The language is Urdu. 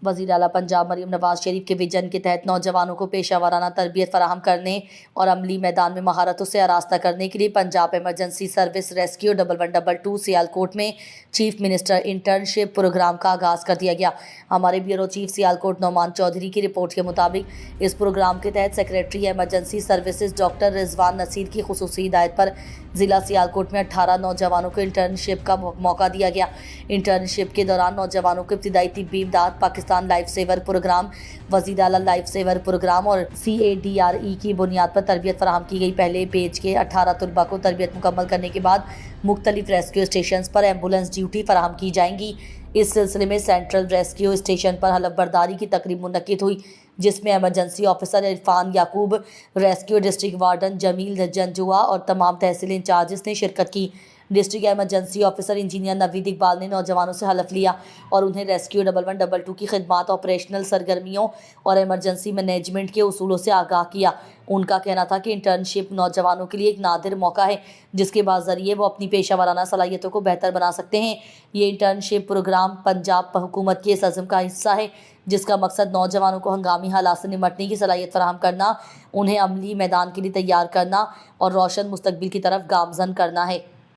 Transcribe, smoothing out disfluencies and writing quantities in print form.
وزیر اعلیٰ پنجاب مریم نواز شریف کے ویژن کے تحت نوجوانوں کو پیشہ ورانہ تربیت فراہم کرنے اور عملی میدان میں مہارتوں سے آراستہ کرنے کے لیے Punjab emergency service rescue 1122 Sialkot میں چیف منسٹر انٹرنشپ پروگرام کا آغاز کر دیا گیا۔ ہمارے بیورو چیف سیالکوٹ نعمان چودھری کی رپورٹ کے مطابق اس پروگرام کے تحت سیکریٹری ایمرجنسی سروسز ڈاکٹر رضوان نصیر کی خصوصی ہدایت پر ضلع سیالکوٹ میں 18 نوجوانوں کو انٹرنشپ کا موقع دیا گیا۔ انٹرنشپ کے دوران نوجوانوں کو ابتدائی طبی امداد، پاکستان لائف سیور پروگرام، وزیر اعلیٰ لائف سیور پروگرام اور CADRE کی بنیاد پر تربیت فراہم کی گئی۔ پہلے بیچ کے 18 طلباء کو تربیت مکمل کرنے کے بعد مختلف ریسکیو اسٹیشنز پر ایمبولینس ڈیوٹی فراہم کی جائیں گی۔ اس سلسلے میں سینٹرل ریسکیو اسٹیشن پر حلف برداری کی تقریب منعقد ہوئی، جس میں ایمرجنسی آفیسر عرفان یعقوب، ریسکیو ڈسٹرکٹ وارڈن جمیل جنجوعہ اور تمام تحصیل انچارجز نے شرکت کی۔ ڈسٹرکٹ ایمرجنسی آفیسر انجینئر نوید اقبال نے نوجوانوں سے حلف لیا اور انہیں ریسکیو 1122 کی خدمات، آپریشنل سرگرمیوں اور ایمرجنسی مینجمنٹ کے اصولوں سے آگاہ کیا۔ ان کا کہنا تھا کہ انٹرنشپ نوجوانوں کے لیے ایک نادر موقع ہے جس کے ذریعے وہ اپنی پیشہ ورانہ صلاحیتوں کو بہتر بنا سکتے ہیں۔ یہ انٹرنشپ پروگرام پنجاب حکومت کے اس عزم کا حصہ ہے جس کا مقصد نوجوانوں کو ہنگامی حالات سے نمٹنے کی صلاحیت فراہم کرنا، انہیں عملی میدان کے لیے تیار کرنا اور روشن مستقبل کی طرف گامزن کرنا ہے۔